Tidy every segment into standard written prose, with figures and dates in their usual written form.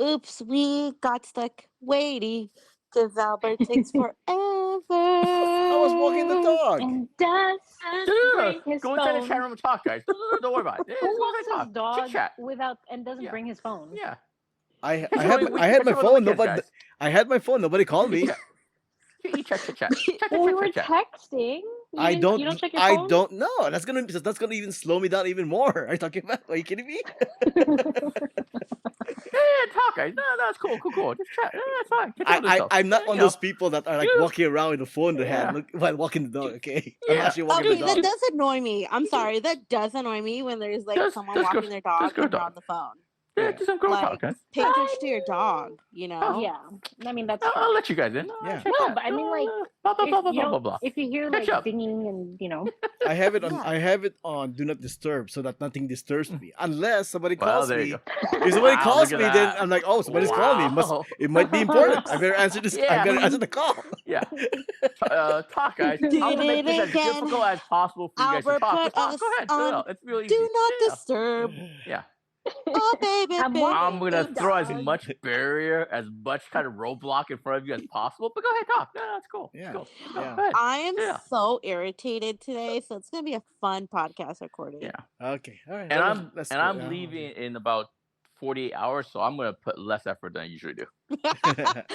Oops, we got stuck waiting because Albert takes forever. I was walking the dog. And doesn't bring his Go inside the chat phone. room and talk, guys. Don't worry about it. Who Go walks inside his and talk. Chit dog chat. without and doesn't Yeah. bring his phone? Yeah. I That's had what my, I had that's my what the phone. weekends, Nobody. guys. I had my phone. Nobody called me. Chit chat. Chit chat. Well, we were Chat. texting. I You don't check your I phone? don't know. That's gonna even slow me down even more. Are you talking about? Are you kidding me? Yeah, talk, guys. No, it's cool. Just chat. Yeah, it's fine. Catch up with yourself. I'm not Yeah, one of those people that are like walking around with the phone in their Yeah. hand while walking the dog. Okay, I'm Yeah. actually walking Okay, the that dog. does annoy me. I'm sorry, that does annoy me when there's like someone Just go. walking their dog Just go and they're talk. on the phone. Yeah, Yeah. do some girl talk, Like, guys. pay attention to your dog. You know. Yeah, I mean that's I'll true. let you guys in. Yeah. Chit No, chat. but I mean like blah blah if blah blah you blah don't, blah. if you hear Catch like up. dinging and I have it on. Yeah. I have it on Do Not Disturb so that nothing disturbs me unless somebody Well, calls there me. you go. If somebody Wow, calls look me, at then that. I'm like, oh, somebody's calling me. Wow. It might be important. I better answer this. I Yeah. better answer the call. Yeah. Talk, guys. I'm Did gonna make this it as again. difficult as possible for you guys to Albert talk. put But talk. us Go ahead. on It's really Do easy. Not Yeah. Disturb. Yeah. Oh, baby, I'm baby. I'm gonna throw as dog. much barrier, as much kind of roadblock in front of you as possible. But go ahead, talk. No, that's cool. Yeah. Go. Yeah. Go ahead. I am Yeah. so irritated today, so it's gonna be a fun podcast recording. Yeah. Okay. All right. And Let's go. I'm leaving in about 48 hours, so I'm gonna put less effort than I usually do.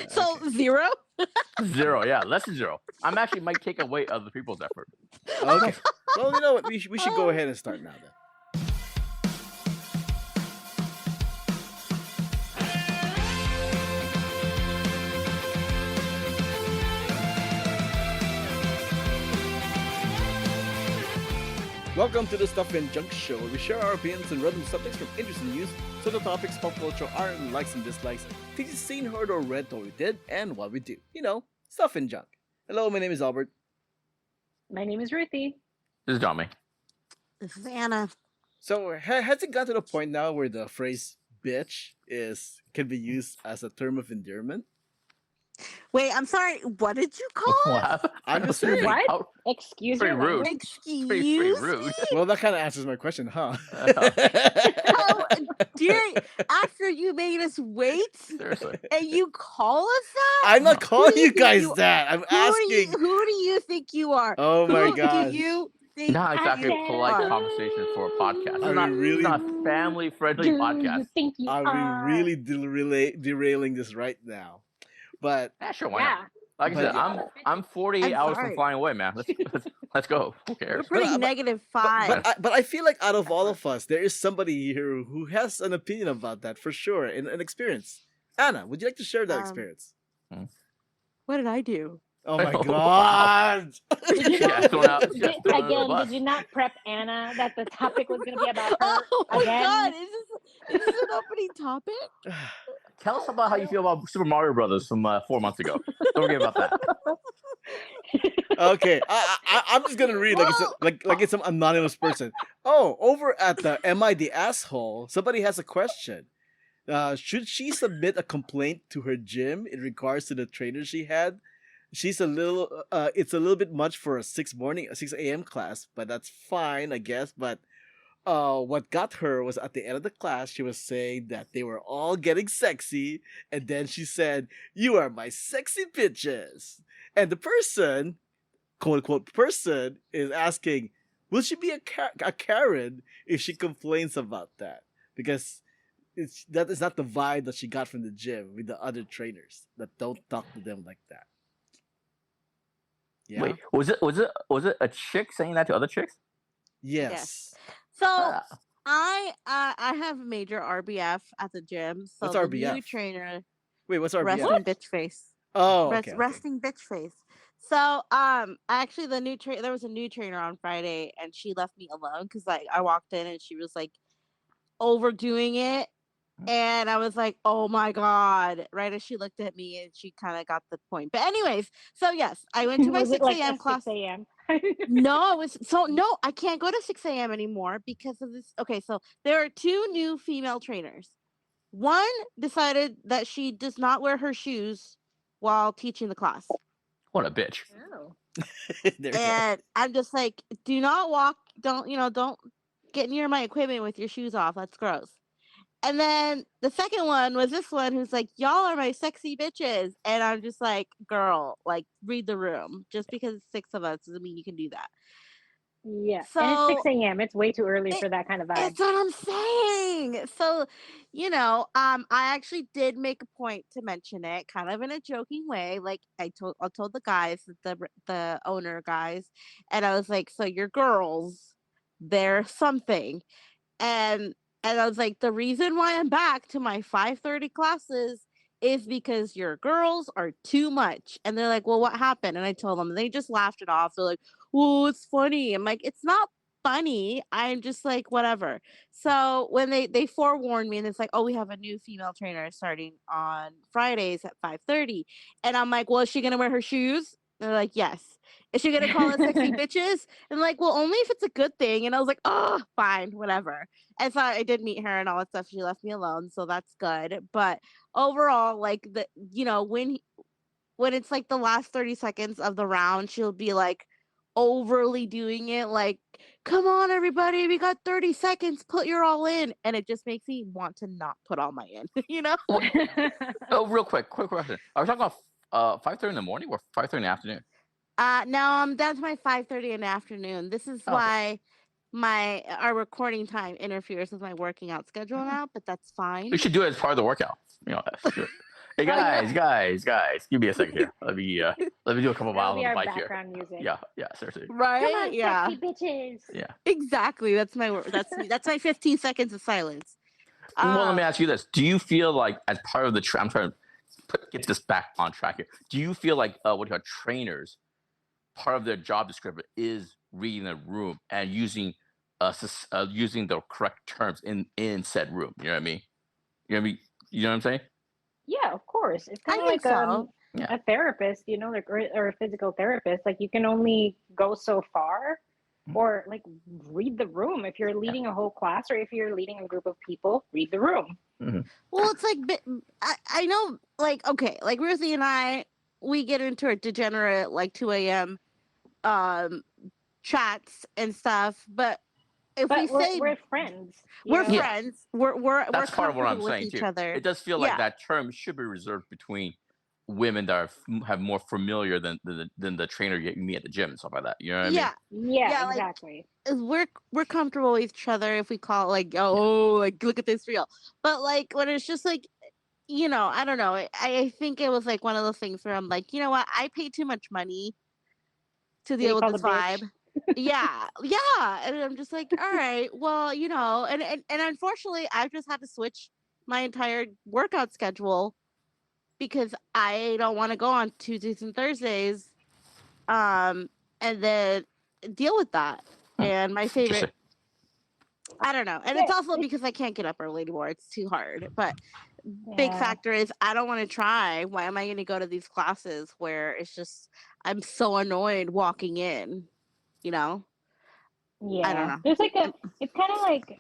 So Okay. 0? 0, yeah, less than 0. I'm actually might take away other people's effort. Okay. Well, you know what? We should go ahead and start now then. Welcome to the Stuff and Junk Show, where we share our opinions on random subjects from interesting news, so the topics, pop culture, our likes and dislikes, things you've seen, heard, or read, what we did, and what we do. You know, stuff and junk. Hello, my name is Albert. My name is Ruthy. This is Jiaming. This is Anna. So, has it got to the point now where the phrase "bitch" can be used as a term of endearment? Wait, I'm sorry. What did you call it? Wow. I'm just saying. What? How- Excuse Pretty your rude. language. pretty Excuse rude. me? Well, that kind of answers my question, huh? How dare after you made us wait Seriously. and you call us that? I'm not calling do you you think guys you- that. I'm asking. Who do you think you are? Oh my Who gosh. do you think Not exactly you a polite are? conversation for a podcast. Are It's not, we really- it's not a family-friendly Do you podcast. think you Are are? we really derailing this right now? But Yeah, sure, why Yeah. not? Like I But said, yeah. I'm 48 I'm hours sorry. from flying away, man. Let's go. Who We're cares? putting but- -5. but I feel like out of all of us, there is somebody here who has an opinion about that for sure, and an experience. Anna, would you like to share that Um, experience? What did I do? Oh my Oh, god! Did you Yeah, not, thrown out- did- just thrown under the again, bus. did you not prep Anna that the topic was going to be about her Oh my again? god, is this an opening topic? Tell us about how you feel about Super Mario Brothers from 4 months ago. Don't forget about that. Okay, I'm just gonna read like it's some anonymous person. Oh, over at the Am I the Asshole? Somebody has a question. Should she submit a complaint to her gym in regards to the trainer she had? She's a little. It's a little bit much for a 6 a.m. class, but that's fine, I guess. But what got her was at the end of the class, she was saying that they were all getting sexy, and then she said, "You are my sexy bitches," and the person, quote unquote person, is asking, will she be a Karen if she complains about that? Because that is not the vibe that she got from the gym with the other trainers that don't talk to them like that. Yeah. Wait, was it a chick saying that to other chicks? Yes. So Ah. I have major RBF at the gym. So What's the RBF? new trainer, Wait, what's our resting bitch face. Oh, okay, okay. Resting bitch face. So actually there was a new trainer on Friday and she left me alone because like I walked in and she was like overdoing it. And I was like, oh my God, right as she looked at me and she kind of got the point. But anyways, so yes, I went to my Was 6 it like a.m. a class. 6 a.m.? No, I can't go to 6 a.m. anymore because of this. Okay, so there are 2 new female trainers. One decided that she does not wear her shoes while teaching the class. What a bitch. Oh. There you go. And I'm just like, do not walk, don't get near my equipment with your shoes off. That's gross. And then the second one was this one who's like, y'all are my sexy bitches. And I'm just like, girl, like, read the room. Just because it's 6 of us doesn't mean you can do that. Yeah. And it's 6 So a.m. It's way too early it, for that kind of vibe. it's what I'm saying. So, I actually did make a point to mention it, kind of in a joking way. Like I told the guys, the owner guys, and I was like, so your girls, they're something. And I was like, the reason why I'm back to my 5:30 classes is because your girls are too much. And they're like, well, what happened? And I told them, and they just laughed it off. They're like, well, it's funny. I'm like, it's not funny. I'm just like, whatever. So when they forewarned me, and it's like, oh, we have a new female trainer starting on Fridays at 5:30. And I'm like, well, is she gonna wear her shoes? And they're like, yes. Is she gonna call us sexy bitches? And like, well, only if it's a good thing. And I was like, oh, fine, whatever. And so I did meet her and all that stuff. She left me alone, so that's good. But overall, like when it's like the last 30 seconds of the round, she'll be like overly doing it, like, come on, everybody, we got 30 seconds, put your all in. And it just makes me want to not put all my in, Oh, real quick question. Are we talking about 5:30 in the morning or 5:30 in the afternoon? Now I'm down to my 5:30 in the afternoon. This is Oh, okay. why our recording time interferes with my working out schedule now, but that's We fine. should do it as part of the workout. Let's do it. Hey Oh, yeah. guys, give me a second here. Let me do a couple That'll miles be on the our bike here. background music. Yeah, seriously. Come Right? on, Yeah. sexy bitches. Yeah. Exactly. That's my word. That's my 15 seconds of silence. Well, let me Um, ask you this: do you feel like, as part of the I'm trying to get this back on track here? Do you feel like what do you call trainers? Part of their job description is reading the room and using using the correct terms in said room. You know what I mean? You know what I mean? You know what I'm saying? Yeah, of course. It's I kind of think like so. Yeah. a therapist, like or a physical therapist. Like you can only go so far, or like read the room. If you're leading a whole class, or if you're leading a group of people, read the room. Mm-hmm. Well, it's like I know, like, okay, like Ruthy and I, we get into a degenerate like 2 a.m. um chats and stuff, but if we But we're say we're friends, we're Yeah. friends, we're That's part of what I'm comfortable with saying each too. other. It does feel like Yeah. that term should be reserved between women that have more familiar than the trainer you meet at the gym and stuff like that. You know what I mean? Yeah. Yeah, Yeah, like exactly. we're comfortable with each other if we call it like, oh, like, look at this reel. But like when it's just like, I don't know. I think it was like one of those things where I'm like, you know what? I pay too much money to To be deal with called a this bitch. vibe. Yeah, yeah. And I'm just like, all right, well, and unfortunately, I've just had to switch my entire workout schedule because I don't want to go on Tuesdays and Thursdays, and then deal with that. And my Interesting. favorite, I don't know. And Yeah, it's also because I can't get up early anymore. It's too hard. But big yeah, factor is I don't want to try. Why am I going to go to these classes where it's just I'm so annoyed walking in, you know? I don't yeah. know. There's like it's kind of like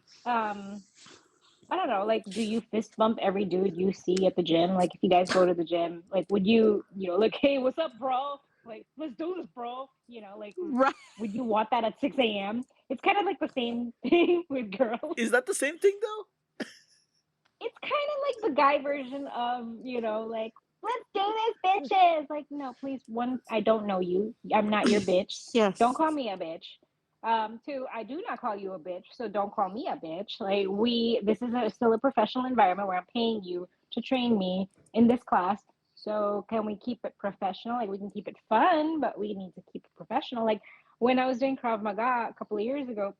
I don't know, like, do you fist bump every dude you see at the gym? Like, if you guys go to the gym, like, would you, like, hey, what's up, bro? Like, let's do this, bro. Like, Right. would you want that at 6 a.m.? It's kind of like the same thing with girls. Is that the same thing though? It's kind of like the guy version of, like, let's do this, bitches. Like, no, please. One, I don't know you. I'm not your bitch. Don't Yes. call me a bitch. Two, I do not call you a bitch, so don't call me a bitch. Like, this is still a professional environment where I'm paying you to train me in this class. So can we keep it professional? Like, we can keep it fun, but we need to keep it professional. Like, when I was doing Krav Maga a couple of years ago,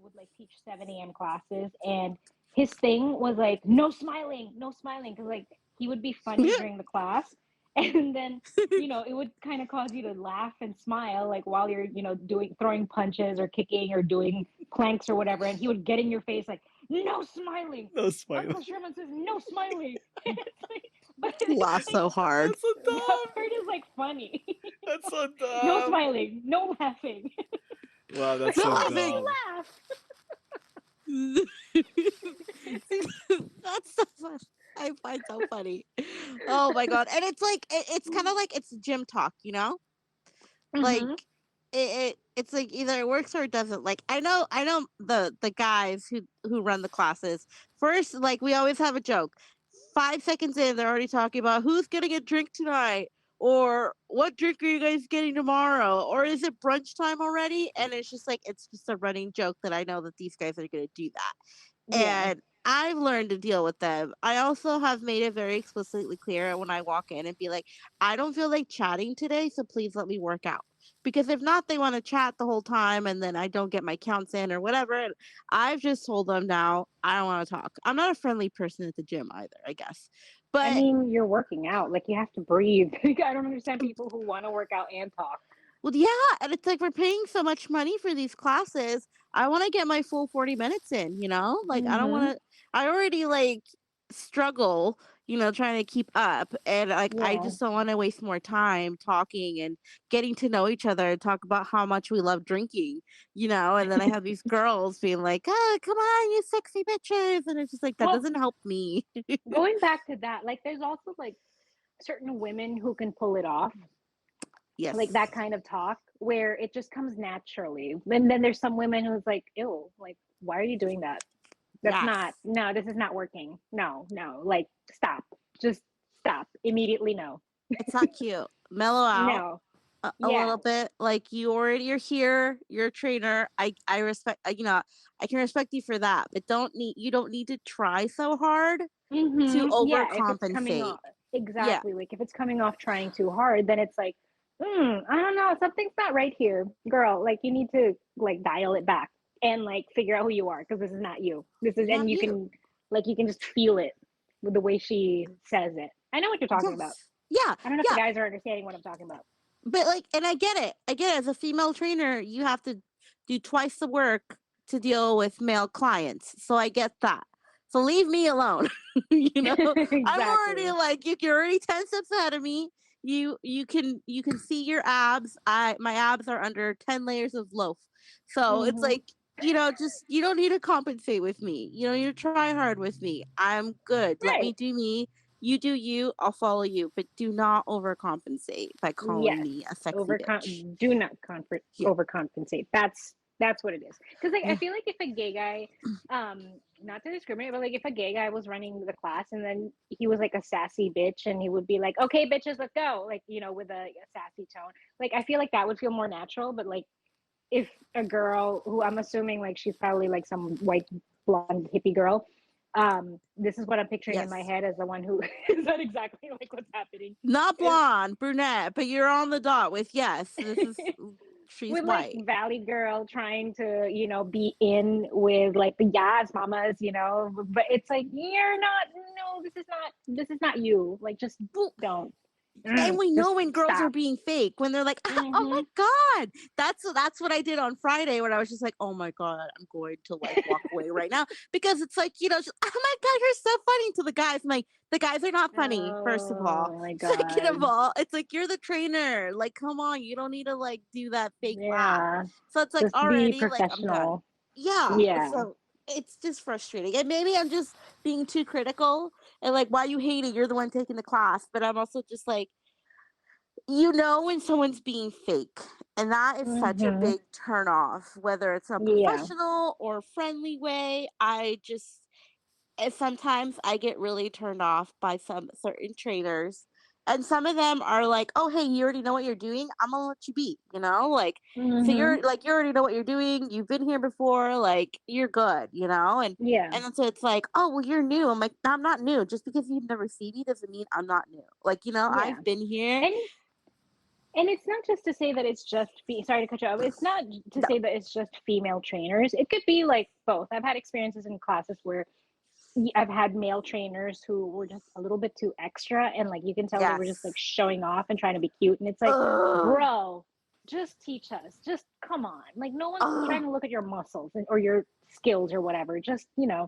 would like teach 7 a.m. classes, and his thing was like no smiling, no smiling, because like he would be funny during the class, and then it would kind of cause you to laugh and smile like while you're doing throwing punches or kicking or doing planks or whatever, and he would get in your face like no smiling. No smile. Uncle Sherman says no smiling. It's like, but it's Laugh like so hard. That's so that dumb. part is like funny. That's so No dumb. smiling, no laughing. Wow, that's If No you so laugh, laughing. dumb. you That's so I find so funny. Oh my god. And it's like it's kind of like it's gym talk, like laugh. it's like either it works or it doesn't. Like I know the guys who run the classes, first, like we always have a joke. 5 seconds in, they're already talking about who's getting a drink tonight, or what drink are you guys getting tomorrow, or is it brunch time already? And it's just like it's just a running joke that I know that these guys are going to do that, Yeah. and I've learned to deal with them. I also have made it very explicitly clear when I walk in and be like, I don't feel like chatting today, so please let me work out. Because if not, they want to chat the whole time and then I don't get my counts in or whatever. And I've just told them now, I don't want to talk. I'm not a friendly person at the gym either, I guess. I But mean, you're working out. Like, you have to breathe. Like, I don't understand people who want to work out and talk. well, yeah, and it's like we're paying so much money for these classes. I want to get my full 40 minutes in, you know? Like I don't Mm-hmm. want to I already like struggle, trying to keep up, and like I Yeah. just don't want to waste more time talking and getting to know each other and talk about how much we love drinking, and then I have these girls being like, "Oh, come on, you sexy bitches." And it's just like that Well, doesn't help me. going back to that, like, there's also like certain women who can pull it off, Yes. like that kind of talk where it just comes naturally. And then there's some women who's like, ew, like, why are you doing that? That's Yes. not, no, this is not working. No, no, like, stop. Just stop. Immediately, no. It's not cute. Mellow out No. a Yeah. little bit. Like you're here, you're a trainer. I respect, I can respect you for that, but you don't need to try so hard to Yeah, if it's coming overcompensate. off, Yeah. exactly. Like, if it's coming off trying too hard, then it's like, I don't know, something's not right here, girl. Like, you need to like dial it back and like figure out who you are, because this is not you. This is, Not and you. you can just feel it with the way she says it. I know what you're talking about. Yes. Yeah. I don't know if the Yeah. guys are understanding what I'm talking about. But like, and I get it. I get it. As a female trainer, you have to do twice the work to deal with male clients. So I get that. So leave me alone. I'm already Exactly. like you're already 10 steps ahead of me. You can see your abs. My abs are under 10 layers of loaf. So it's Hmm. like, just you don't need to compensate with me. You don't need to try hard with me. I'm good. Let me Right. do me. You do you, I'll follow you, but do not overcompensate by calling Yes. me a sexy bitch. Do not Yeah. overcompensate. That's what it is. Because like, I Yeah. feel like if a gay guy, not to discriminate, but like if a gay guy was running the class and then he was like a sassy bitch and he would be like, "Okay, bitches, let's go," like, with a sassy tone. Like, I feel like that would feel more natural. But like, if a girl who I'm assuming like she's probably like some white blonde hippie girl, this is what I'm picturing in my Yes. head as the one who is that exactly like what's happening. Not Is blonde, brunette, but you're on the dot with yes, this is she's with like white. Valley Girl trying to, be in with like the Yas mamas, but it's like, you're not, no, this is not you. Like, just Well, don't. and we know Just when girls are stop. being fake when they're like, "Oh my Hmm. god." That's what I did on Friday when I was just like, "Oh my god, I'm going to like walk away right now," because it's like, just, "Oh my god, you're so funny," to the guys. I'm like, the guys are not funny, first of all. Oh my Second of God. all, it's like you're the trainer. Like, come on, you don't need to like do that fake laugh. Yeah. So it's like Just be already like I'm done. professional. Yeah. Yeah. So it's just frustrating. And maybe I'm just being too critical and like, why you hate it? You're the one taking the class. But I'm also just like, when someone's being fake, and that is such a Hmm. big turn off, whether it's a Yeah. professional or friendly way. And sometimes I get really turned off by some certain trainers, and some of them are like, "Oh, hey, you already know what you're doing, I'm gonna let you be," like, so Hmm. you're like, you already know what you're doing, you've been here before, like, you're good, Yeah. and then so it's like, "Oh, well, you're new." I'm like, "I'm not new. Just because you've never seen me doesn't mean I'm not new." Like, Yeah. I've been here. And it's not just to say that it's just sorry to cut you off. It's not to say that it's just female trainers. It could be like both. I've had experiences in classes where I've had male trainers who were just a little bit too extra, and like, you can tell they were just like Yes. showing off and trying to be cute, and it's like, Ugh. bro, just teach us. Just come on. Like, no one's trying Ugh. to look at your muscles or your skills or whatever. Just, Yeah.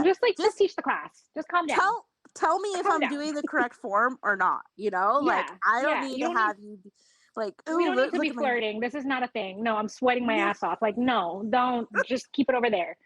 just Just teach the class. Just calm down. tell me if Calm I'm down. doing the correct form or not, like, Yeah. I don't Yeah. need You to don't need have you be like, we "Ooh, don't need to look be at my." flirting. This is not a thing. No, I'm sweating my No. ass off. Like, no, don't, just keep it over there.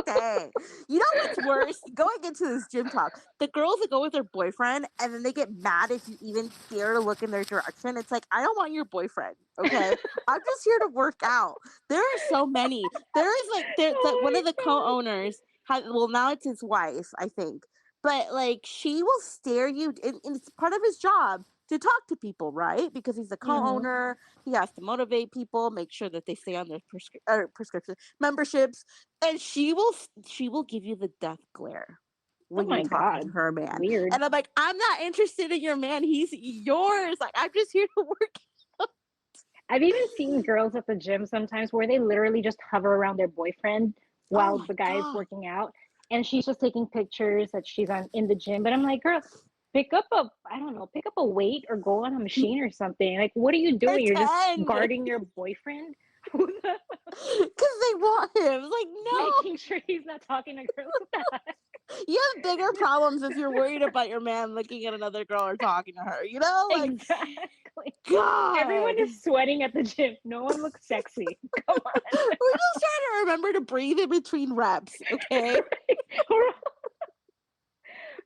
Dang. You know what's worse? Going into this gym talk, the girls that go with their boyfriend and then they get mad if you even dare to look in their direction. It's like, I don't want your boyfriend, okay? I'm just here to work out. There are so many. There is like, there's like one Oh of the my co-owners well, now it's his wife, I think. But like, she will stare you, and it's part of his job to talk to people, right? Because he's a Mhm. co-owner, he has to motivate people, make sure that they stay on their prescription memberships, and she will give you the death glare Oh when you're my talking to god. her man. Weird. And I'm like, I'm not interested in your man. He's yours. Like, I'm just here to work. I've even seen girls at the gym sometimes where they literally just hover around their boyfriend Oh while my the guy is god. working out, and she's just taking pictures that she's on in the gym. But I'm like, girl, pick up a I don't know, pick up a weight or go on a machine or something. Like, what are you doing? You're just Pretend. guarding your boyfriend, Because they want him. Like, no. making sure he's not talking to girls. What the heck? You have bigger problems if you're worried about your man looking at another girl or talking to her. You know? Like, Exactly. Everyone God. is sweating at the gym. No one looks sexy. Come on. We're just trying to remember to breathe in between reps, okay?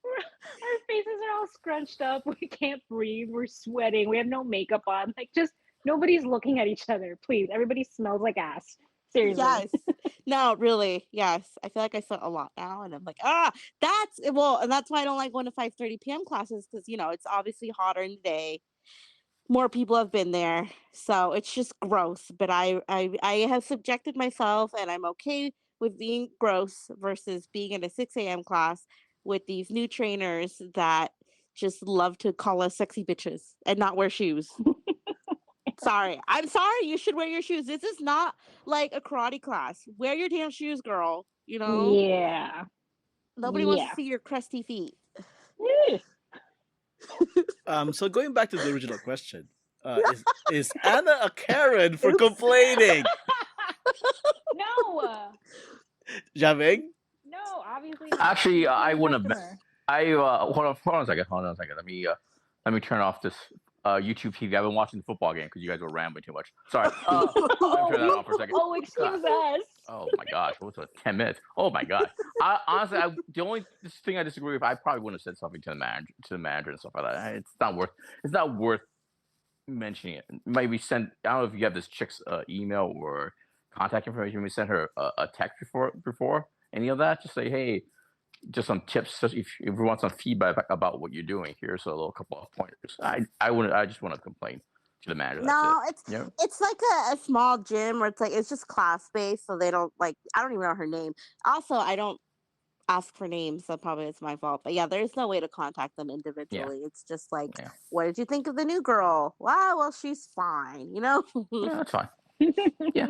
Our faces are all scrunched up. We can't breathe. We're sweating. We have no makeup on. Like, just nobody's looking at each other. Please. Everybody smells like ass. Seriously. Yes. No, really. Yes. I feel like I sweat a lot now, and I'm like, and that's why I don't like going to 5:30 p.m. classes, because it's obviously hotter in the day. More people have been there, so it's just gross. But I have subjected myself, and I'm okay with being gross versus being in a 6 a.m. class with these new trainers that just love to call us sexy bitches and not wear shoes. Sorry. I'm sorry. You should wear your shoes. This is not like a karate class. Wear your damn shoes, girl. Yeah. Nobody wants to Yeah. see your crusty feet. So going back to the original question, is Anna a Karen for Oops. complaining? No. Jiaming? No, obviously not. Actually, She's a I paying wouldn't have. customer. Hold on a second. Hold on a second. Let me turn off this YouTube TV. I've been watching the football game because you guys were rambling too much. Sorry. Let me turn that off for a second. Oh, excuse God. us. Oh my gosh, what's it? 10 minutes? Oh my god. Honestly, the only thing I disagree with, I probably wouldn't have said something to the manager and stuff like that. It's not worth. It's not worth mentioning it. Maybe send. I don't know if you have this chick's email or contact information. Maybe send her a text before any of that. Just say, hey, just some tips. Just if you want some feedback about what you're doing, here's a little couple of pointers. I wouldn't. I just want to complain to the manager. That's No, it. it's Yeah. it's like a small gym where it's just class based, so they don't like. I don't even know her name. Also, I don't ask for names, so probably it's my fault. But yeah, there's no way to contact them Yeah. individually. It's just like, Yeah. what did you think of the new girl? Wow, well, she's fine. Yeah. That's fine. Yeah.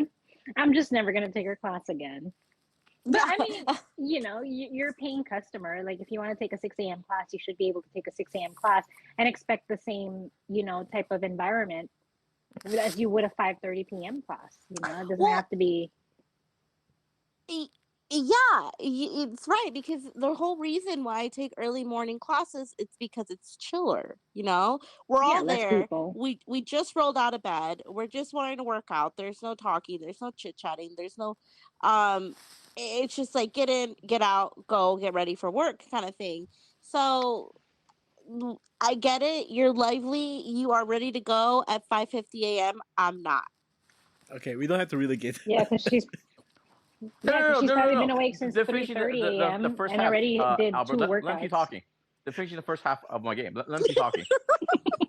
I'm just never going to take her class again. But I mean, Yeah. you're a paying customer. Like, if you want to take a 6 a.m. class, you should be able to take a 6 a.m. class and expect the same, type of environment as you would a 5:30 p.m. class. It doesn't Well, have to be. yeah, it's right, because the whole reason why I take early morning classes, it's because it's chiller. We're Yeah, all less there. people. We just rolled out of bed. We're just wanting to work out. There's no talking. There's no chit chatting. There's no, it's just like get in, get out, go, get ready for work kind of thing. So I get it. You're lively. You are ready to go at 5:50 a.m. I'm not. Okay, we don't have to really get. Yeah, because she's No, yeah, because no, she's no, no, no, probably been no. awake since They're finishing 3:30 the a.m. first and half. already did Albert, two let them keep workouts. talking. They're finishing the first half of my game. Let them keep talking.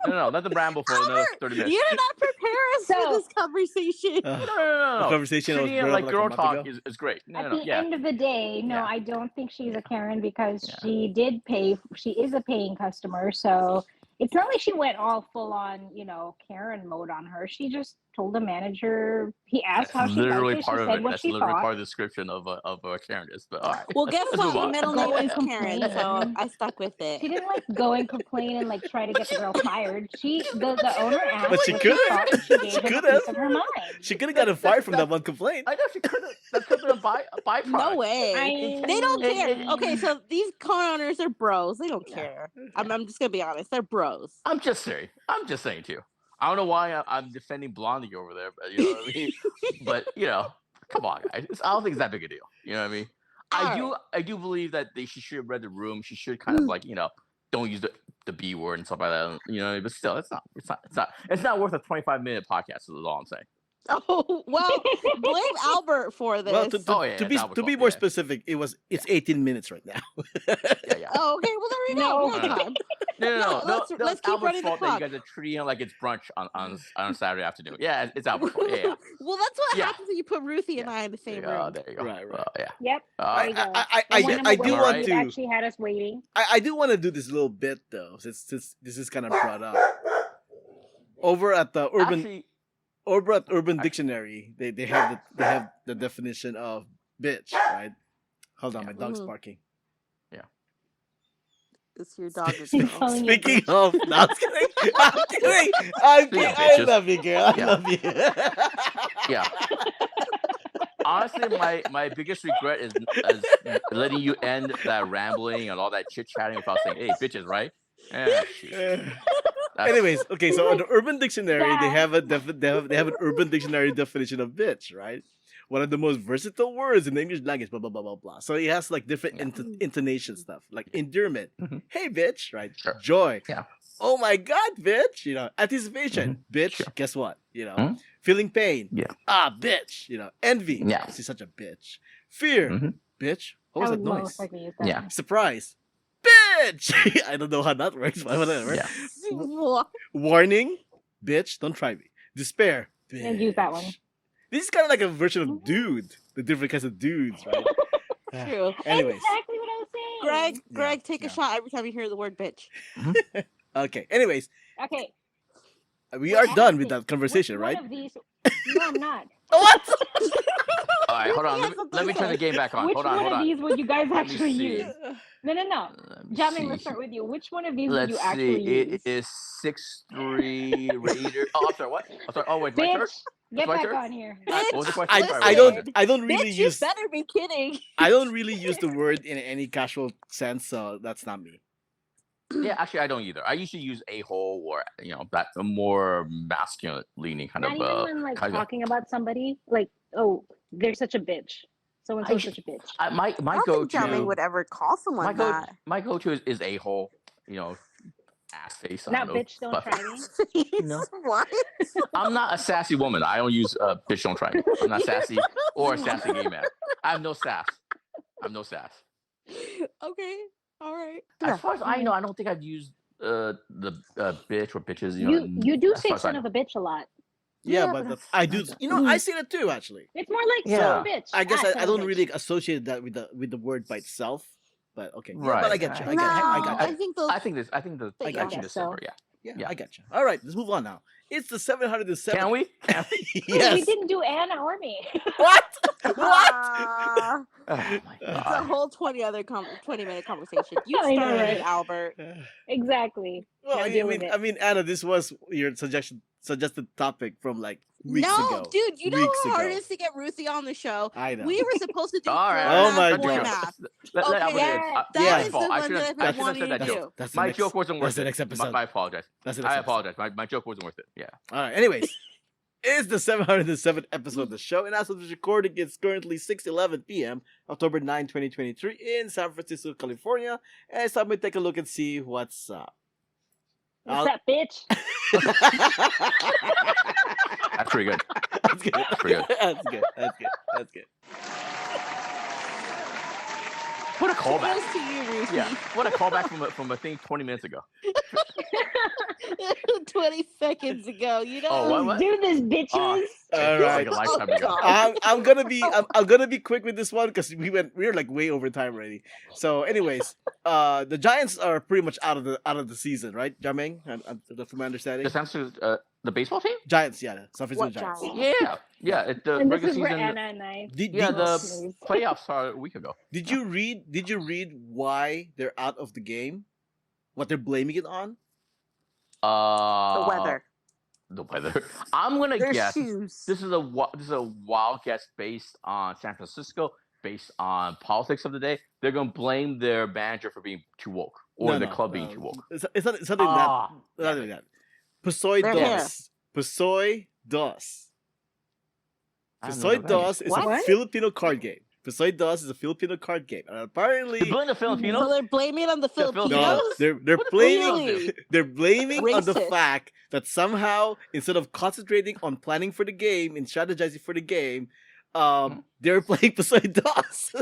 No, let them ramble for another Albert, 30 you minutes. did not prepare us for So this conversation. Uh, No. the conversation that was Treating it brought up like like a girl month talk ago. is great. at No. the Yeah. end of the day, no, Yeah. I don't think she's Yeah. a Karen because Yeah. she did pay. She is a paying customer, so it's not like she went all full on, Karen mode on her. She just told the manager. He asked That's how she liked literally it. She part of said it. what That's she literally thought. part of the description of Karen is. But all right, Well, let's, guess let's She move what? My on. didn't middle go name and is Yeah. Karen, so complain. I stuck with it. She didn't like go and complain and like try to get the girl fired. The owner But asked she what could she thought, and she have. She gave him a could have. piece of her mind. She could have That, gotten that, fired from that that, one complaint. I know she could have. That could have been a No byproduct. way. They don't I care. It, Okay, mean, so these co-owners are bros. They don't yeah. care. Yeah. I'm just gonna be honest. They're bros. I'm just saying. I'm just saying too. I don't know why I'm defending Blondie over there, but you know what I mean. But come on, guys. I don't think it's that big a deal. You know what I mean. I All do. right. I do believe that she should have read the room. She should kind of like don't use the B word and stuff like that. But still, it's not. It's not worth a 25-minute podcast. Is all I'm saying. Oh well, blame Albert for Well, this. Oh yeah, to it's be Albert's to be fault, more yeah. specific, it's 18 minutes right now. Yeah. Oh, okay. Well, there we go. No. We got time. No, Let's it's keep Albert's running the fault that you clock. guys are treating it like it's brunch on Saturday afternoon. Yeah, it's Albert's fault. Yeah. Well, that's what Yeah. happens when you put Ruthie and Yeah. I in the same There room. you go. Right. Yeah. Yep. All There right. you go. I And when I'm I away, do Am I want right? you've to actually had us waiting. I do want to do this a little bit though, since this is kind of brought up. Over at the Actually, Urban Dictionary, they have the definition of bitch, right? Hold on, my dog's Mhm. barking. It's your dog or He's girl. calling you a Speaking bitch. of, no, I'm kidding. I'm kidding. I'm Speaking kidding. of I bitches. love you, girl. I Yeah. love you. yeah. Honestly, my biggest regret is letting you end that rambling and all that chit chatting without saying, "Hey, bitches," right? Yeah, shoot. That's- Anyways, okay, so on the Urban Dictionary, they Stop. have they have an Urban Dictionary definition of bitch, right? One of the most versatile words in the English language, blah blah blah blah blah. So it has like different Yeah. intonation stuff, like endearment, Mhm. hey bitch, right? Sure. Joy, Yeah. oh my god, bitch, anticipation, bitch. Sure. Guess what? Mhm. Feeling pain, Yeah. bitch. Envy, Yeah. she's such a bitch. Fear, Mhm. bitch. What I was would that noise? most likely use that. Yeah. Surprise, bitch. I don't know how that works, but whatever. Yeah. What? Warning, bitch, don't try me. Despair, bitch. And use that one. This is kind of like a version of dude, the different kinds of dudes, right? True. Anyways, Exactly what I was saying. Greg, take yeah. a shot every time you hear the word bitch. okay. Anyways, Okay. we we're are done with asking, that conversation, which right? One of these... No, I'm not. What? All right, hold on. Ruthie has Let me turn the something game back on. Which Hold on, one hold of on. these would you guys Let me actually see. use? No. Let me Jiaming, let's see. start with you. Which one of these would Let's you see. actually use? It is 6-3 Raider. Oh, I'm sorry. What? I'm sorry. Oh, wait, my turn. Bitch, get my back turn? on here. Bitch, What was the question? I, Sorry, I what don't was it? I don't really bitch, you use better be kidding. I don't really use the word in any casual sense, so that's not me. Yeah, actually, I don't either. I usually use a hole or that more masculine leaning kind Not of even when like kind of. talking about somebody, like, oh, they're such a bitch. So and so I such a bitch. My I don't go think Jiaming to would ever call someone that. my go to is a hole. Ass face. I Not don't know, bitch, don't but- try me. No. What? I'm not a sassy woman. I don't use bitch. Don't try me. I'm not sassy or a sassy gay man. I have no sass. I'm no sass. Okay. All right. As far as I know, I don't think I've used the bitch or bitches. You do as say far as I son know. of a bitch a lot. Yeah, Yeah, but but I do. I say that too. Actually, It's more like Yeah. son of a bitch. I guess son I of a don't bitch. really associate that with the word by itself. But okay, yeah, Right. but I get you. I No, get you. I got I you. think those. I think the I back in guess December. so. Yeah, I got you. All right, let's move on now. It's the 707. Can we? Can we? We Yes. didn't do Anna or me. What? What? Ah, Oh my it's a god. whole 20-minute conversation. You I know, started right? it, Albert. Exactly. Well, Now I deal mean, with it. I mean, Anna, this was your suggested topic from like weeks No, ago. dude, you know Weeks how hard ago. it is to get Ruthie on the show. I know. We were supposed to do All right. Oh my four God. math. Let Okay, Albert yeah, in. That Yeah. My is fault. the I one shouldn't that have I've been said wanting to that joke. do. That's the My next, joke wasn't worth that's the it. next episode. I apologize. That's the next I episode. apologize. My joke wasn't worth it. Yeah. All right. Anyways, it's the 707th episode of the show, and as of this recording, it's currently 6:11 p.m., October 9, 2023, in San Francisco, California. And it's time we take a look and see what's up. What's that, bitch? That's pretty good. That's good. That's pretty good. That's good. That's good. That's good. What a callback. Kudos to you, Ruthie. Yeah. What a callback from a thing 20 minutes ago. 20 seconds ago, you know. Oh, what? Let's do this, bitches. All It feels right. like a lifetime ago. God. I'm gonna be quick with this one because we're like way over time already. So, anyways, the Giants are pretty much out of the season, right, Jiaming? From my understanding, The Samsung, the baseball team? Giants, yeah, the San Francisco What Giants. Giants? Yeah. The And this regular is where season. Anna and I. The playoffs are a week ago. Did you read why they're out of the game? What they're blaming it on? The weather. The weather. I'm gonna Their guess shoes. this is a wild guess based on San Francisco, based on politics of the day. They're gonna blame their manager for being too woke or the club being too woke. It's not something that. Ah, Not only that. Pasoy Their hair. dos. Pasoy dos. I don't know Pasoy what that dos is a What? Filipino card game. Pusoy Dos is a Filipino card game, and They're apparently, blaming the So Filipinos. they're blaming it on the The Filipinos? no, Filipinos? they're What the blaming fuck? Really? they're blaming on the Racist. fact that somehow instead of concentrating on planning for the game and strategizing for the game, they're playing Pusoy Dos.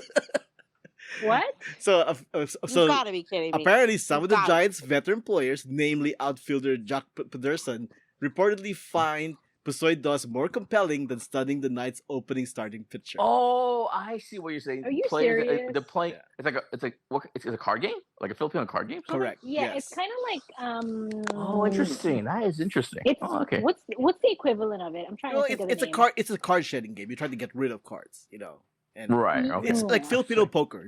What? so You gotta be kidding me. apparently, some You of the gotta. Giants' veteran players, namely outfielder Jack Pedersen, reportedly find Pusoy Dos more compelling than studying the Knights' opening starting pitcher. Oh, I see what you're saying. Are you Players, serious? they're playing. Yeah. It's a card game, like a Filipino card game. Something? Correct. Yeah, Yes. it's kind of like Oh, interesting. That is interesting. It's Oh, okay. what's the equivalent of it? I'm trying Well, to think of the it's a name. card. It's a card shedding game. You try to get rid of cards, and Right. Okay. it's like Yeah. Filipino poker.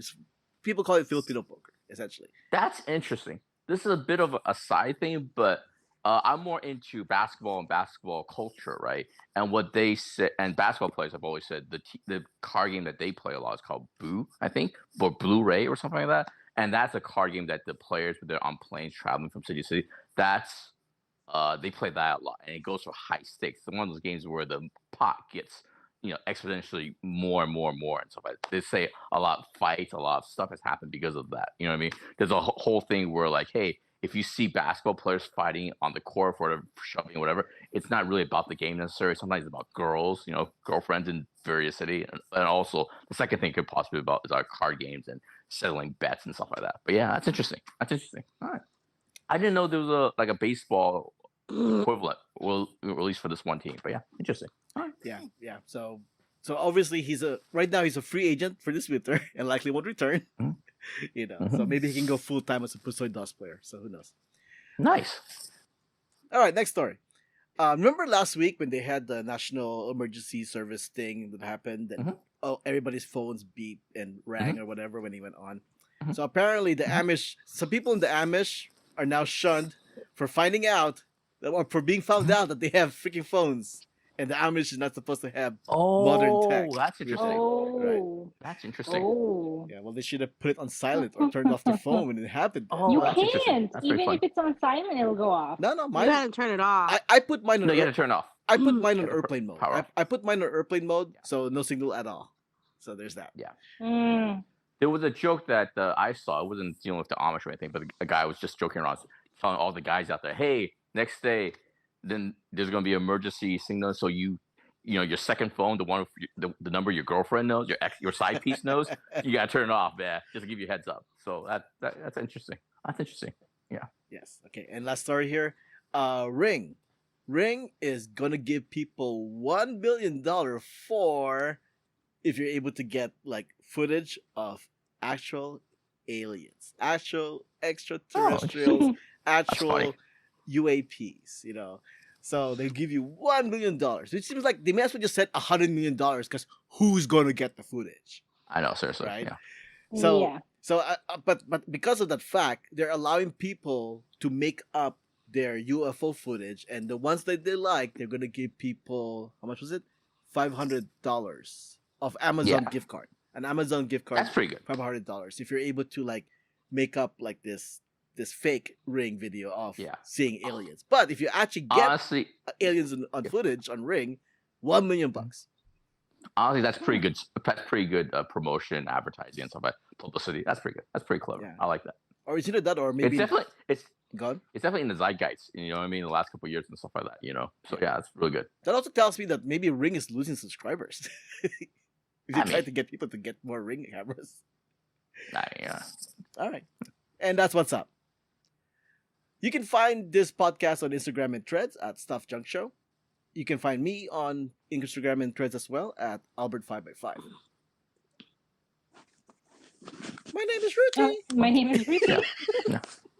People call it Filipino poker, essentially. That's interesting. This is a bit of a side thing, but I'm more into basketball and basketball culture, right? And what they say, and basketball players have always said the card game that they play a lot is called Boo, I think, or Blu-ray or something like that. And that's a card game that the players, when they're on planes traveling from city to city, that's they play that a lot, and it goes for high stakes. It's one of those games where the pot gets exponentially more and more and more and stuff like that. They say a lot of fights, a lot of stuff has happened because of that. You know what I mean? There's a whole thing where like, hey, if you see basketball players fighting on the court for shoving or whatever, it's not really about the game necessarily. Sometimes it's about girls, girlfriends in various cities, and also the second thing could possibly be about is our card games and settling bets and stuff like that. But yeah, that's interesting. That's interesting. All right. I didn't know there was a baseball equivalent released for this one team, but yeah, interesting. Yeah. So obviously right now he's a free agent for this winter and likely won't return. So maybe he can go full time as a Pusoy Dos player. So who knows? Nice. All right, next story. Remember last week when they had the national emergency service thing that happened, and everybody's phones beeped and rang or whatever when he went on. So apparently the Amish, some people in the Amish are now shunned for finding out or for being found out that they have freaking phones, and the Amish is not supposed to have modern tech. That's interesting. Oh, That's interesting. oh. Yeah, well, they should have put it on silent or turned off their phone when it happened. Oh, You that's interesting. can't. That's very Even fun. if it's on silent, it'll go off. No, You mine. gotta turn it off. I put mine on. No, you got to turn it off. I put mine on Gotta airplane mode. power off. I put mine on airplane mode, so no signal at all. So there's that. Mm. There was a joke that I saw. It wasn't dealing with the Amish or anything, but a guy was just joking around, telling all the guys out there, "Hey, next day, then there's gonna be emergency signal. So your second phone, the one with the number your girlfriend knows, your side piece knows, you gotta turn it off, man, just to give you a heads up." So that's interesting. That's interesting. Yeah. Yes. Okay. And last story here. Ring. Ring is gonna give people $1 billion for if you're able to get like footage of actual aliens, actual extraterrestrials, actual funny. UAPs. So they give you $1 million, which seems like they may as well just set $100 million because who's gonna get the footage? I know, seriously. Right? Yeah. So, Yeah. but because of that fact, they're allowing people to make up their UFO footage, and the ones that they like, they're gonna give people how much was it? $500 of Amazon Yeah. gift card. An Amazon gift card. That's pretty good. $500 if you're able to like make up like this fake Ring video of seeing aliens. But if you actually get Honestly, aliens on footage on Ring, $1 million. that's pretty good. That's pretty good promotion, advertising, and stuff like publicity. That's pretty good. That's pretty clever. Yeah. I like that. Or is it that, or maybe It's gone? it's definitely in the zeitgeist. You know what I mean? The last couple of years and stuff like that. So yeah, it's really good. That also tells me that maybe Ring is losing subscribers. if you I try mean- to get people to get more Ring cameras. Yeah. All right. And that's what's up. You can find this podcast on Instagram and Threads at Stuff Junk Show. You can find me on Instagram and Threads as well at Albert5x5. My name is Ruthy. My name is Ruthy. Yeah. Yeah.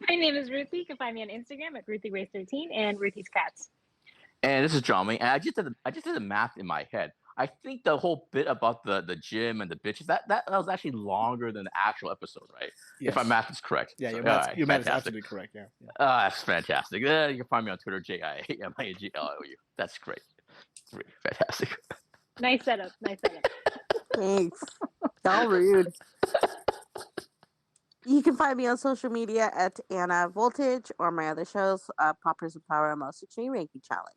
My name is Ruthy. You can find me on Instagram at RuthyRace13 and Ruthy's Cats. And this is Jiaming, and I just did the math in my head. I think the whole bit about the gym and the bitches that was actually longer than the actual episode, right? Yes. If my math is correct. Yeah, So, your all math, right, your math is fantastic. absolutely correct. Yeah. That's fantastic. You can find me on Twitter, JIAMIGLOU. That's great. Really fantastic. Nice setup. Thanks. How rude. You can find me on social media at Anna Voltage or my other shows, Poppers of Power and Most Extreme Ranking Challenge.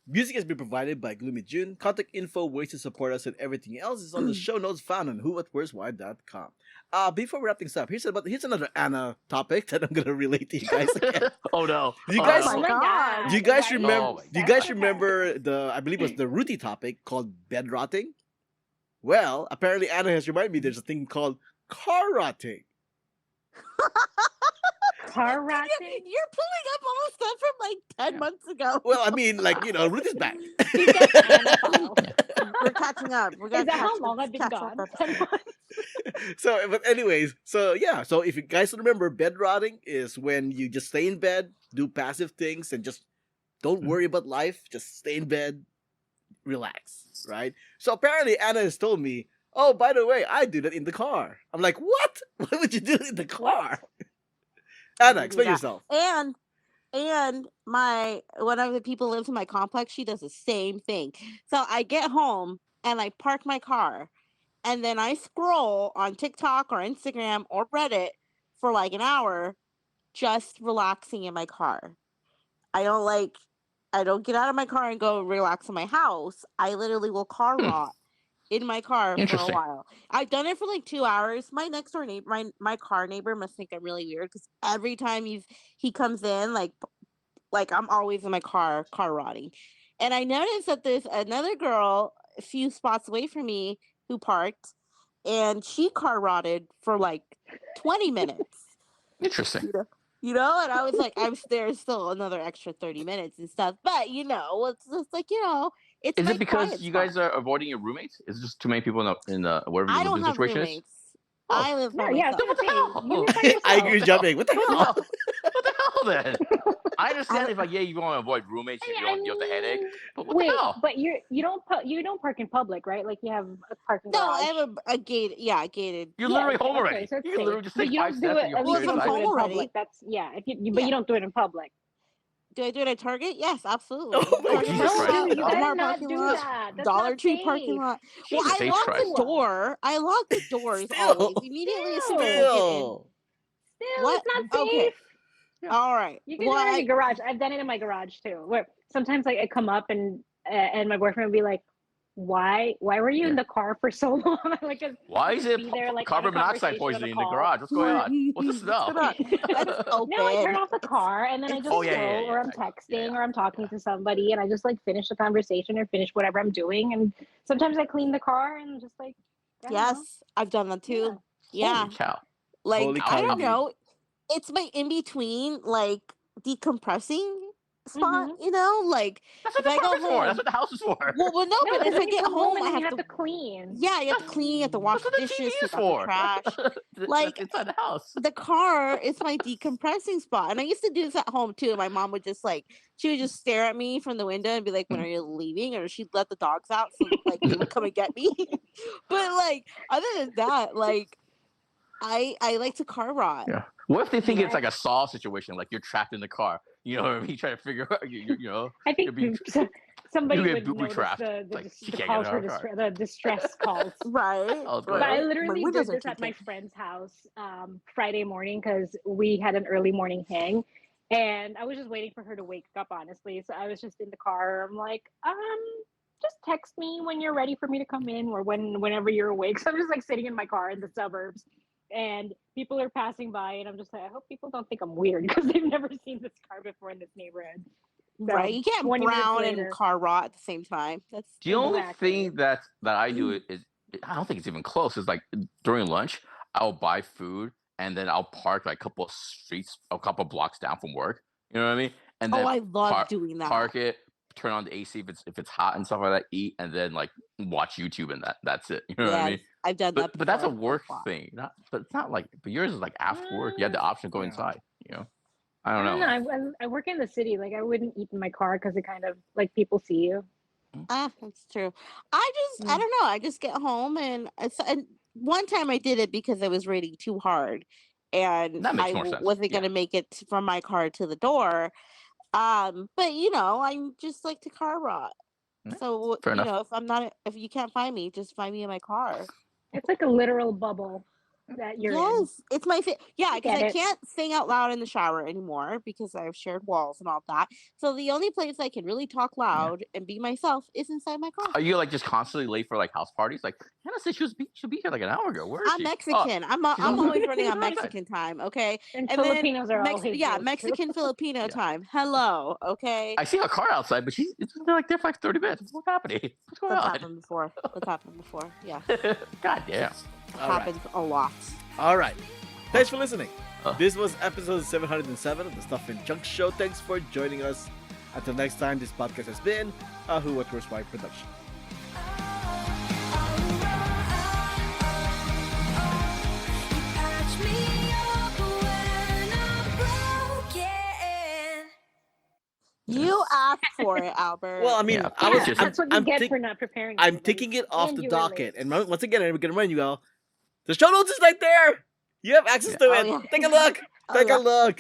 Music has been provided by Gloomy June. Contact info, ways to support us, and everything else is on the show notes found on whowhatwhereswhy.com. Before we wrap things up, here's another Anna topic that I'm gonna relate to you guys again. Oh no! You Oh, guys- Oh my God. Do you guys right? remember? Oh my Do you God. guys remember I believe it was the Ruthy topic called bed rotting? Well, apparently Anna has reminded me there's a thing called car rotting. Car rotting? You're pulling up all the stuff from like 10 Yeah. months ago. Well, I mean, like, Ruthy's back. She's got Anna files. We're catching up. We're Is gonna that how catch long I've been catch gone? up 10 episode. months? So, but anyways, so if you guys remember, bed rotting is when you just stay in bed, do passive things, and just don't worry about life. Just stay in bed, relax, right? So apparently Anna has told me, oh, by the way, I do that in the car. I'm like, what? Why would you do it in the car? Anna, You do explain that. yourself. And one of the people lives in my complex, she does the same thing. So I get home and I park my car, and then I scroll on TikTok or Instagram or Reddit for like an hour, just relaxing in my car. I don't get out of my car and go relax in my house. I literally will car rot in my car for a Interesting. while. I've done it for like 2 hours. My next door neighbor, my car neighbor, must think I'm really weird because every time he comes in, like I'm always in my car rotting. And I noticed that there's another girl a few spots away from me who parked, and she car rotted for like 20 minutes. Interesting. And I was like, there's still another extra 30 minutes and stuff. But it's just like, it's Is my it because quiet you spot. guys are avoiding your roommates? Is it just too many people in the wherever I your don't living have situation is? roommates. Oh. I live by No, yeah, I was myself. gonna say, you live by I I yourself. agree, jumping. What the What the hell? hell? What the hell then? I understand I- if you want to avoid roommates, you I don't the headache. mean, But what the wait, hell? but you don't park in public, right? Like you have a parking No, garage. I have a gated. Yeah, a gated. You're Yeah, literally okay, home okay, already. so it's You can safe. literally just But take you 5 don't do steps it. and you're At Well, least if you I'm don't do home it in already. public. That's yeah. But Yeah. you don't do it in public. Do I do it at Target? Yes, absolutely. Oh my Target Jesus parking Christ. lot, You Oh. gotta Walmart not parking do lot, that. That's Dollar not Tree safe. parking lot. Well, Jesus I H. lock Christ. the door. I lock the doors Still. always immediately as soon as I Still. get in. Still. Still, What? it's not Okay. safe. Yeah. All right. You can do it in your garage. I've done it in my garage too. Where sometimes like I come up and my boyfriend would be like, "Why were you in the car for so long?" Like, Why he'd is just it be there like on a carbon monoxide conversation on a poisoning in the call. garage? What's going on? What's the What's smell? going on? Let's open. No, I turn off the car and then I It's- just Oh, yeah, scroll, yeah, yeah, or I'm yeah, texting, yeah. or I'm talking to somebody, and I just like finish the conversation or finish whatever I'm doing. And sometimes I clean the car and just like, I don't know. Yes, I've done that too. Yeah. Holy cow. Like, Holy I cow, don't indeed. know. It's my in between, like, decompressing spot, Mhm. Like, That's what if the I go apartment's for. That's home. what the house is for. No, No, but but if then I you get come home, and I then you have have to. to clean. Yeah, you have to clean, you have to wash That's what the dishes, TV is take out the for. trash. That's Like, inside the house. the car is my decompressing spot. And I used to do this at home too. My mom would just she would just stare at me from the window and be like, "When are you leaving?" Or she'd let the dogs out so like they would come and get me. But like other than that, like I like to car rot. Yeah. What if they think Yeah. it's like a Saw situation, like you're trapped in the car? You know what I mean? Trying to figure out, I think you're being somebody you get would booby notice trapped. the Like she the can't get calls in for her car. the distress calls. Right. Hell's But going I on? My literally windows did are this at my tinted. friend's house Friday morning because we had an early morning hang, and I was just waiting for her to wake up. Honestly, so I was just in the car. I'm like, just text me when you're ready for me to come in, or whenever you're awake. So I'm just like sitting in my car in the suburbs, and people are passing by, and I'm just like, I hope people don't think I'm weird because they've never seen this car before in this neighborhood. So Right. You can't 20 minutes brown and later, car rot at the same time. That's The only exactly. thing that I do is I don't think it's even close. Is like during lunch, I'll buy food and then I'll park like a couple of streets, a couple of blocks down from work. You know what I mean? And Oh, then I love doing that. park it, turn on the AC if it's hot and stuff like that, eat, and then like watch YouTube and that's it. You know what I mean? I've done that But that's a before. work thing. But it's not like. But yours is like after work. You have the option to go Yeah. inside. I I don't don't know. know. I work in the city. Like I wouldn't eat in my car because it kind of like people see you. That's true. I Mm. don't know. I just get home and one time I did it because I was raining too hard, and That makes I more sense. wasn't Yeah. gonna make it from my car to the door. But I just like to car rot. Yeah, So fair enough. if you can't find me, just find me in my car. It's like a literal bubble. that you're in. Yes, it's my yeah, I because get I it. can't sing out loud in the shower anymore because I've shared walls and all that. So the only place I can really talk loud and be myself is inside my car. Are you like just constantly late for like house parties? Like Hannah said should be here like an hour ago. Where is I'm she? Oh, Mexican. she's I'm outside. always running She's on outside. Mexican time, okay? And And then Filipinos are always late, too. Mexican Filipino Yeah. time. Hello, okay? I see a car outside, but it's been like there for like 30 minutes. What's happening? What's going That's on? happened before. That's happened before. Yeah. God damn. All right. Happens a lot. All right. Thanks for listening. Uh. This was episode 707 of the Stuff and Junk Show. Thanks for joining us. Until next time, this podcast has been a Who What Where's Why production. You asked for it, Albert. Well, I mean, Yeah, I was. just- That's what you I'm get think- for not preparing. I'm everybody. taking it off And the you were docket, late. and once again, I'm gonna remind you all, the show notes is right there. You have access to Oh, it. yeah. Take a look. Oh, Take yeah. a look.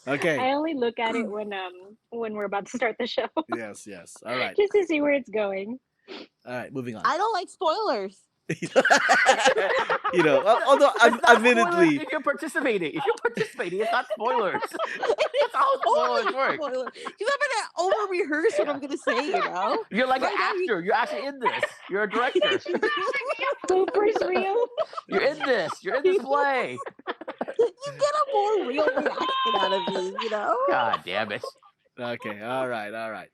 Okay. I only look at it when we're about to start the show, Yes. All right. just to see where it's going. All right. Moving on. I don't like spoilers. You know, although It's not admittedly, spoilers if you're participating. If you're participating, it's not spoilers. That's how spoilers work. Because I'm gonna over rehearse what I'm gonna say. You know. You're like an Right now, actor. You're actually in this. You're a director. Bloopers reel. You're in this. You're in this play. You get a more real reaction out of me. You know. God damn it. okay. All right.